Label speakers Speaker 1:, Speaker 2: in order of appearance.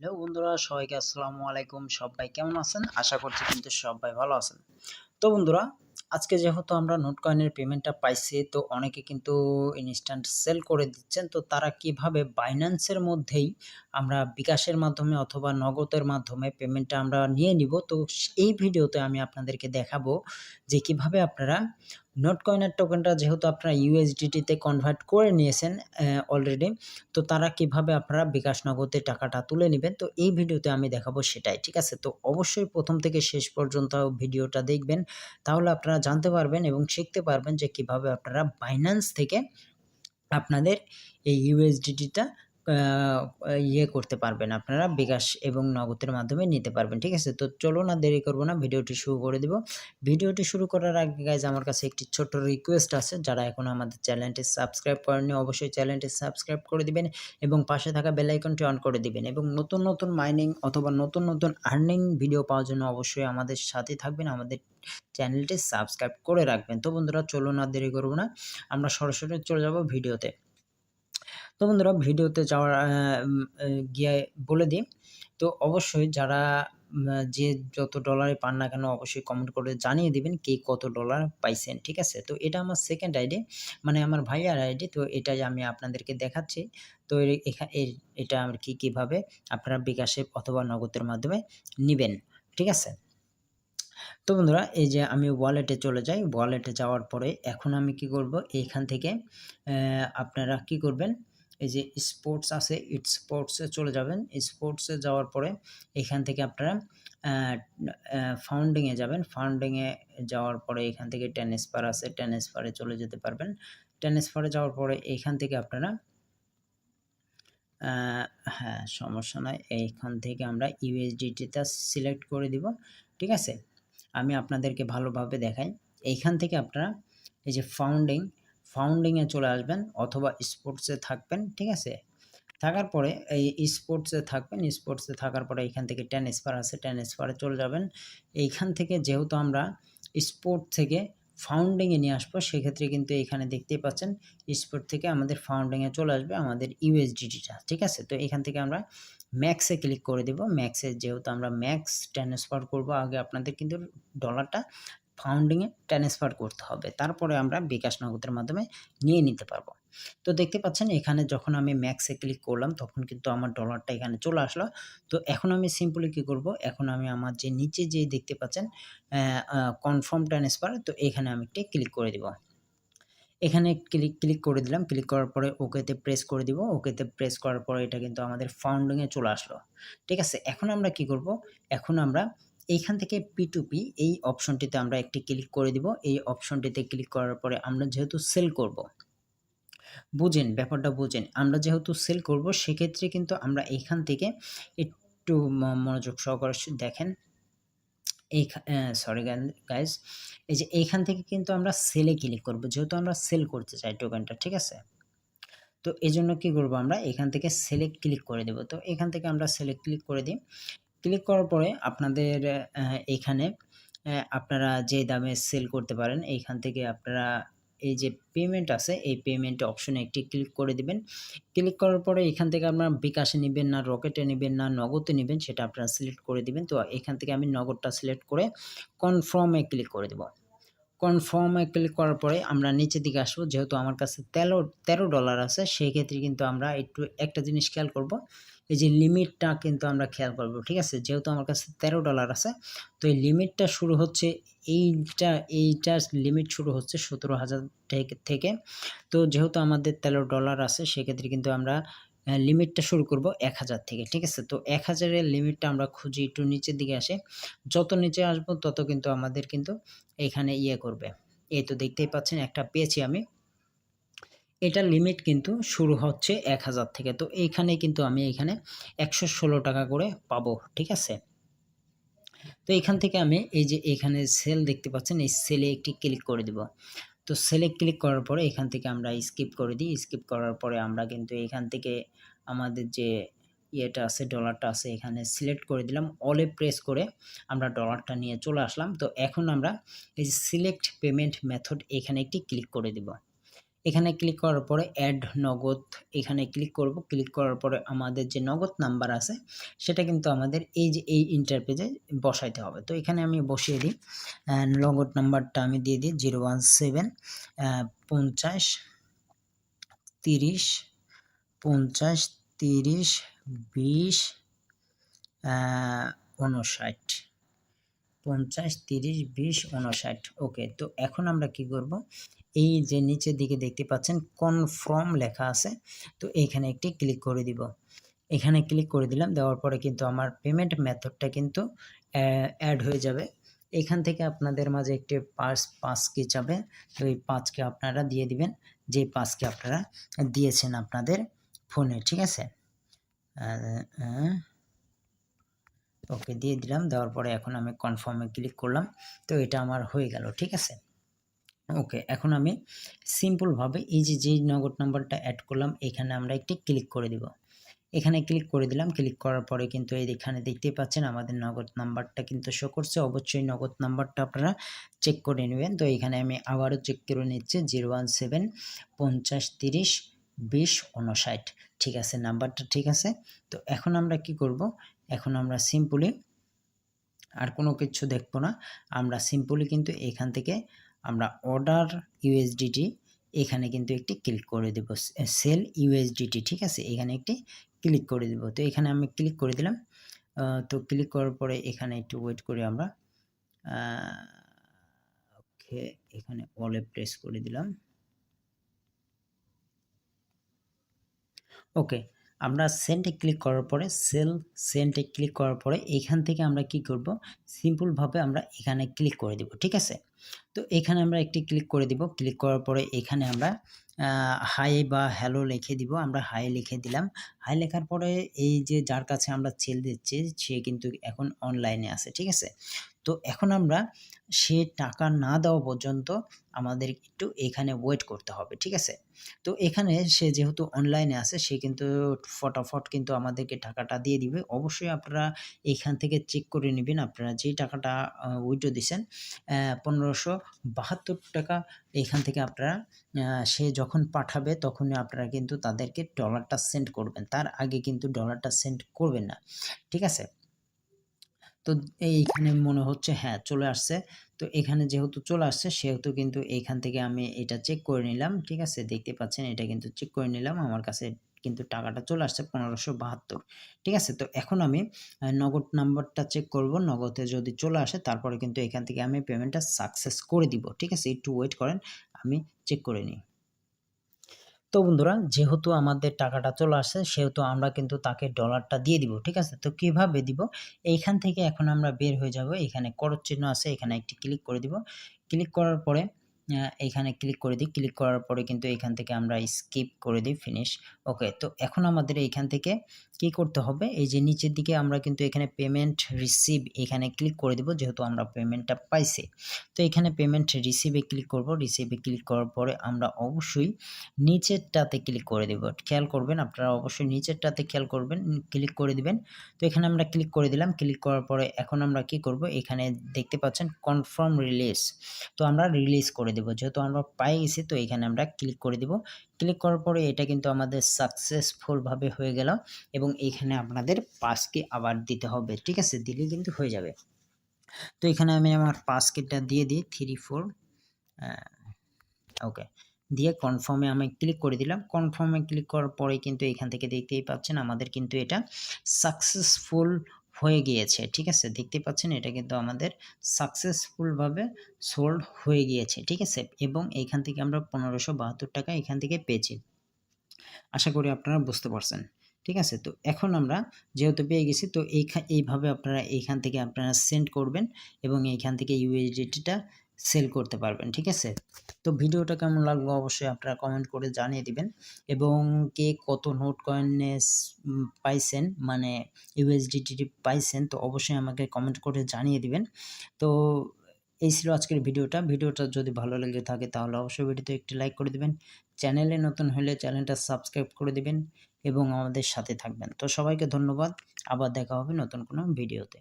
Speaker 1: Hello বন্ধুরা, সবাইকে আসসালামু আলাইকুম। সবাই কেমন আছেন? আশা করছি কিন্তু সবাই ভালো আছেন। তো বন্ধুরা, আজকে যেহেতু আমরা নোট কয়েনের পেমেন্টটা পাইছি, তো অনেকে কিন্তু ইনস্ট্যান্ট সেল করে দিচ্ছেন। তো তারা কিভাবে বাইন্যান্সের মধ্যেই আমরা বিকাশের মাধ্যমে অথবা নগদের মাধ্যমে পেমেন্টটা আমরা নিয়ে নিব। তো এই ভিডিওতে আমি আপনাদেরকে দেখাবো যে কিভাবে আপনারা নোট কয়েনের টোকেনটা যেহেতু আপনারা ইউএসডিটি কনভার্ট করে নিয়েছেন অলরেডি, তো তারা কিভাবে আপনারা বিকাশ নগদে টাকাটা তুলে নেবেন। তো এই ভিডিওতে আমি দেখাবো সেটাই, ঠিক আছে? তো অবশ্যই প্রথম থেকে শেষ পর্যন্ত ভিডিওটা দেখবেন, তাহলে আপনারা জানতে পারবেন এবং শিখতে পারবেন যে কিভাবে আপনারা বাইন্যান্স থেকে আপনাদের এই ইউএসডিটিটা করতে পারবেন, আপনারা বিকাশ এবং নগদের মাধ্যমে নিতে পারবেন, ঠিক আছে? তো চলুন আর দেরি করব না, ভিডিওটি শুরু করে দিব। ভিডিওটি শুরু করার আগে গাইজ আমার কাছে একটি ছোট্ট রিকোয়েস্ট আছে, যারা এখনও আমাদের চ্যানেলটি সাবস্ক্রাইব করেননি অবশ্যই চ্যানেলটি সাবস্ক্রাইব করে দিবেন এবং পাশে থাকা বেল আইকনটি অন করে দিবেন এবং নতুন মাইনিং অথবা নতুন আর্নিং ভিডিও পাওয়ার জন্য অবশ্যই আমাদের সাথে থাকবেন, আমাদের চ্যানেলটি সাবস্ক্রাইব করে রাখবেন। তো বন্ধুরা চলুন আর দেরি করব না, আমরা সরাসরি চলে যাব ভিডিওতে। তো বন্ধুরা ভিডিওতে যাওয়ার গিয়ে বলে দিই, তো অবশ্যই যারা যে যত ডলারে পান না কেন অবশ্যই কমেন্ট করে জানিয়ে দিবেন কে কত ডলার পাইছেন, ঠিক আছে? তো এটা আমার সেকেন্ড আইডি, মানে আমার ভাইয়ার আইডি। তো এটাই আমি আপনাদেরকে দেখাচ্ছি। তো এটা আর কি কিভাবে আপনারা বিকাশে অথবা নগদের মাধ্যমে নিবেন, ঠিক আছে? তো বন্ধুরা এই যে আমি ওয়ালেটে চলে যাই, ওয়ালেটে যাওয়ার পরে এখন আমি কি করব, এইখান থেকে আপনারা কি করবেন, এই যে স্পোর্টস আছে, স্পোর্টসে চলে যাবেন। স্পোর্টসে যাওয়ার পরে এখান থেকে আপনারা ফাউন্ডিংয়ে যাবেন। ফাউন্ডিংয়ে যাওয়ার পরে এখান থেকে ট্রান্সফার আছে, ট্রান্সফারে চলে যেতে পারবেন। ট্রান্সফারে যাওয়ার পরে এইখান থেকে আপনারা হ্যাঁ সমস্যা নয়, এইখান থেকে আমরা ইউএসডিটিটা সিলেক্ট করে দিব, ঠিক আছে? আমি আপনাদেরকে ভালোভাবে দেখাই। এইখান থেকে আপনারা এই যে ফাউন্ডিংয়ে চলে আসবেন অথবা স্পোর্টসে থাকবেন, ঠিক আছে? থাকার পরে এই স্পোর্টসে থাকবেন, স্পোর্টসে থাকার পরে এইখান থেকে ট্রান্সফার আছে, ট্রান্সফারে চলে যাবেন। এইখান থেকে যেহেতু আমরা স্পোর্ট থেকে ফাউন্ডিংয়ে নিয়ে আসবো, সেক্ষেত্রে কিন্তু এখানে দেখতেই পাচ্ছেন স্পোর্ট থেকে আমাদের ফাউন্ডিংয়ে চলে আসবে আমাদের ইউএসডিটিটা, ঠিক আছে? তো এখান থেকে আমরা ম্যাক্সে ক্লিক করে দেব। ম্যাক্সে যেহেতু আমরা ম্যাক্স ট্রান্সফার করব, আগে আপনাদের কিন্তু ডলারটা ফাউন্ডিংয়ে ট্রান্সফার করতে হবে, তারপরে আমরা বিকাশ নগদের মাধ্যমে নিয়ে নিতে পারবো। তো দেখতে পাচ্ছেন এখানে যখন আমি ম্যাক্সে ক্লিক করলাম তখন কিন্তু আমার ডলারটা এখানে চলে আসলো। তো এখন আমি সিম্পলি কি করব, এখন আমি আমার যে নিচে যে দেখতে পাচ্ছেন কনফার্ম ট্রান্সফার, তো এখানে আমি একটি ক্লিক করে দিব। এখানে ক্লিক করে দিলাম। ক্লিক করার পরে ওকেতে প্রেস করে দিব। ওকেতে প্রেস করার পরে এটা কিন্তু আমাদের ফাউন্ডিংয়ে চলে আসলো, ঠিক আছে? এখন আমরা কি করব, এখন আমরা এইখান থেকে P2P এই অপশনটিতে আমরা একটি ক্লিক করে দিব। এই অপশনটিতে ক্লিক করার পরে আমরা যেহেতু সেল করব, বুঝেন ব্যাপারটা বুঝেন, আমরা যেহেতু সেল করব সেক্ষেত্রে কিন্তু আমরা এইখান থেকে একটু মনোযোগ সহকারে দেখেন। এই সরি গাইজ, এই যে এইখান থেকে কিন্তু আমরা সেলে ক্লিক করব, যেহেতু আমরা সেল করতে চাই টোকেনটা, ঠিক আছে? তো এজন্য কি করব, আমরা এখান থেকে সেলে ক্লিক করে দেব। তো এখান থেকে আমরা সেলে ক্লিক করে দিই। ক্লিক করার পরে আপনাদের এখানে আপনারা যে দামে সেল করতে পারেন, এইখান থেকে আপনারা এই যে পেমেন্ট আছে এই পেমেন্ট অপশনে একটি ক্লিক করে দিবেন। ক্লিক করার পরে এখান থেকে আপনারা বিকাশে নিবেন না রকেটে নিবেন না নগদে নিবেন সেটা আপনারা সিলেক্ট করে দিবেন। তো এখান থেকে আমি নগদটা সিলেক্ট করে কনফার্মে ক্লিক করে দেব। কনফার্মে ক্লিক করার পরে আমরা নিচের দিকে আসবো, যেহেতু আমার কাছে $13 আছে, সেক্ষেত্রে কিন্তু আমরা একটু একটা জিনিস খেয়াল করব, এই যে লিমিটটা কিন্তু আমরা খেয়াল করব, ঠিক আছে? যেহেতু আমার কাছে $13 আছে, তো এই লিমিটটা শুরু হচ্ছে এইটার লিমিট শুরু হচ্ছে 17,000 থেকে। তো যেহেতু আমাদের $13 আছে সেক্ষেত্রে কিন্তু আমরা লিমিটটা শুরু করব 1,000 থেকে, ঠিক আছে? তো 1,000 এর লিমিটটা আমরা খুঁজি, একটু নিচের দিকে আসে, যত নিচে আসবো তত কিন্তু আমাদের কিন্তু এখানে করবে। এই তো দেখতেই পাচ্ছেন একটা পেয়েছি আমি। এটার লিমিট কিন্তু শুরু হচ্ছে 1,000 থেকে। তো এইখানে কিন্তু আমি এখানে 116 টাকা করে পাবো, ঠিক আছে? তো এখান থেকে আমি এই যে এখানে সেল দেখতে পাচ্ছেন, এই সেলে একটি ক্লিক করে দিব। তো সেলে ক্লিক করার পরে এখান থেকে আমরা স্কিপ করে দিই। স্কিপ করার পরে আমরা কিন্তু এখান থেকে আমাদের যে ইয়েটা আছে ডলারটা আছে এখানে সিলেক্ট করে দিলাম। অলে প্রেস করে আমরা ডলারটা নিয়ে চলে আসলাম। তো এখন আমরা এই যে সিলেক্ট পেমেন্ট মেথড এখানে একটি ক্লিক করে দিব। এখানে ক্লিক করার পরে অ্যাড নগদ এখানে ক্লিক করব। ক্লিক করার পরে আমাদের যে নগদ নাম্বার আছে সেটা কিন্তু আমাদের এই যে এই ইন্টারপেজে বসাইতে হবে। তো এখানে আমি বসিয়ে দিই, নগদ নাম্বারটা আমি দিয়ে দিই 017 50 30 50 30 20 59 50 30 20 59। ওকে, তো এখন আমরা কি করব, এই যে নিচের দিকে দেখতে পাচ্ছেন কনফার্ম লেখা আছে, তো এইখানে একটি ক্লিক করে দিব। এখানে ক্লিক করে দিলাম, দেওয়ার পরে কিন্তু আমার পেমেন্ট মেথডটা কিন্তু অ্যাড হয়ে যাবে। এখান থেকে আপনাদের মাঝে একটি পাস কি যাবে, তো এই 5 কে আপনারা দিয়ে দিবেন, যে 5 কে আপনারা দিয়েছেন আপনাদের ফোনে, ঠিক আছে। ওকে দিয়ে দিলাম, দেওয়ার পরে এখন আমি কনফার্মে ক্লিক করলাম, তো এটা আমার হয়ে গেল, ঠিক আছে। ওকে, এখন আমি সিম্পলভাবে এই যে যেই নগদ নাম্বারটা অ্যাড করলাম এখানে আমরা একটি ক্লিক করে দিব। এখানে ক্লিক করে দিলাম, ক্লিক করার পরে কিন্তু এখানে দেখতেই পাচ্ছেন আমাদের নগদ নাম্বারটা কিন্তু শো করছে। অবশ্যই নগদ নাম্বারটা আপনারা চেক করে নেবেন। তো এখানে আমি আবারও চেক করে নিচ্ছি 017 50 30 20 59, ঠিক আছে, নাম্বারটা ঠিক আছে। তো এখন আমরা কি করব, এখন আমরা সিম্পলি আর কোনো কিছু দেখবো না, আমরা সিম্পলি কিন্তু এখান থেকে আমরা অর্ডার ইউএসডিটি এখানে কিন্তু একটি ক্লিক করে দেব, সেল ইউএসডিটি, ঠিক আছে, এখানে একটি ক্লিক করে দেব। তো এখানে আমি ক্লিক করে দিলাম। তো ক্লিক করার পরে এখানে একটু ওয়েট করে আমরা ওকে এখানে অলে প্রেস করে দিলাম। ওকে, আমরা সেন্টে ক্লিক করার পরে সেন্টে ক্লিক করার পরে এখান থেকে আমরা কি করব, সিম্পলভাবে আমরা এখানে ক্লিক করে দিব, ঠিক আছে। তো এখানে আমরা একটি ক্লিক করে দিব। ক্লিক করার পরে এখানে আমরা হাই বা হ্যালো লিখে দিব। আমরা হাই লিখে দিলাম। হাই লেখার পরে এই যে যার কাছে আমরা সেল দিচ্ছি সে কিন্তু এখন অনলাইনে আছে, ঠিক আছে। তো এখন আমরা সে টাকা না দেওয়া পর্যন্ত আমাদের একটু এখানে ওয়েট করতে হবে, ঠিক আছে। তো এখানে সে যেহেতু অনলাইনে আছে সে কিন্তু ফটাফট কিন্তু আমাদেরকে টাকাটা দিয়ে দিবে। অবশ্যই আপনারা এখান থেকে চেক করে নিবেন আপনারা যেই টাকাটা উইথড্র দিছেন ১৫৭২ টাকা, এখান থেকে আপনারা সে যখন পাঠাবে তখনই আপনারা কিন্তু তাদেরকে ডলারটা সেন্ড করবেন। তার আগে কিন্তু ডলারটা সেন্ড করবেন না, ঠিক আছে। তো এইখানে মনে হচ্ছে হ্যাঁ চলে আসছে। তো এখানে যেহেতু চলে আসছে সেহেতু কিন্তু এইখান থেকে আমি এটা চেক করে নিলাম, ঠিক আছে। দেখতে পাচ্ছেন এটা কিন্তু চেক করে নিলাম, আমার কাছে কিন্তু টাকাটা চলে আসছে ১৫৭২, ঠিক আছে। তো এখন আমি নগদ নাম্বারটা চেক করব, নগদে যদি চলে আসে তারপরে কিন্তু এখান থেকে আমি পেমেন্টটা সাকসেস করে দিব, ঠিক আছে। একটু ওয়েট করেন, আমি চেক করে নিই। তো বন্ধুরা যেহেতু আমাদের টাকাটা চলে আসছে সেহেতু আমরা কিন্তু তাকে ডলারটা দিয়ে দিব, ঠিক আছে। তো কিভাবে দিব, এইখান থেকে এখন আমরা বের হয়ে যাব, এখানে করত চিহ্ন আছে এখানে একটি ক্লিক করে দিব। ক্লিক করার পরে এইখানে ক্লিক করে দিই। ক্লিক করার পরে কিন্তু এখান থেকে আমরা স্কিপ করে দিই, ফিনিশ। ওকে, তো এখন আমাদের এইখান থেকে কি করতে হবে, এই যে নিচের দিকে আমরা কিন্তু এখানে পেমেন্ট রিসিভ এখানে ক্লিক করে দিব, যেহেতু আমরা পেমেন্টটা পাইছি। তো এখানে পেমেন্ট রিসিভে ক্লিক করব। রিসিভে ক্লিক করার পরে আমরা অবশ্যই নিচেরটাতে ক্লিক করে দেব। খেয়াল করবেন আপনারা অবশ্যই নিচেরটাতে খেয়াল করবেন, ক্লিক করে দিবেন। তো এখানে আমরা ক্লিক করে দিলাম। ক্লিক করার পরে এখন আমরা কি করব, এখানে দেখতে পাচ্ছেন কনফার্ম রিলিজ, তো আমরা রিলিজ করে দেব। যেহেতু আমরা পাই গেছি তো এখানে আমরা ক্লিক করে দিব। ক্লিক করার পরে এটা কিন্তু আমাদের সাকসেসফুল ভাবে হয়ে গেল এবং এখানে আপনাদের পাসকি আবার দিতে হবে, ঠিক আছে, দিলেই কিন্তু হয়ে যাবে। তো এখানে আমি আমার পাসকিটা দিয়ে দিই 34 ওকে দিয়ে কনফার্মে আমি ক্লিক করে দিলাম। কনফার্মে ক্লিক করার পরে কিন্তু এখান থেকে দেখতেই পাচ্ছেন আমাদের কিন্তু এটা সাকসেসফুল হয়ে গিয়েছে, ঠিক আছে। দেখতে পাচ্ছেন এটা কিন্তু আমাদের সাকসেসফুলভাবে সোল্ড হয়ে গিয়েছে, ঠিক আছে। এবং এইখান থেকে আমরা ১৫৭২ টাকা এখান থেকে পেয়েছি। আশা করি আপনারা বুঝতে পারছেন, ঠিক আছে। তো এখন আমরা যেহেতু পেয়ে গেছি তো এইভাবে আপনারা এইখান থেকে আপনারা সেন্ড করবেন এবং এইখান থেকে ইউএসডিটিটা সেল করতে পারবেন, ঠিক আছে। তো ভিডিওটা কেমন লাগলো অবশ্যই আপনারা কমেন্ট করে জানিয়ে দিবেন এবং কে কত নোট কয়েনে পাইছেন মানে ইউএসডিটি পাইছেন তো অবশ্যই আমাকে কমেন্ট করে জানিয়ে দিবেন। তো এই ছিল আজকের ভিডিওটা যদি ভালো লেগে থাকে তাহলে অবশ্যই ভিডিওতে একটি লাইক করে দিবেন। চ্যানেলে নতুন হলে চ্যানেলটা সাবস্ক্রাইব করে দিবেন এবং আমাদের সাথে থাকবেন। তো সবাইকে ধন্যবাদ, আবার দেখা হবে নতুন কোনো ভিডিওতে।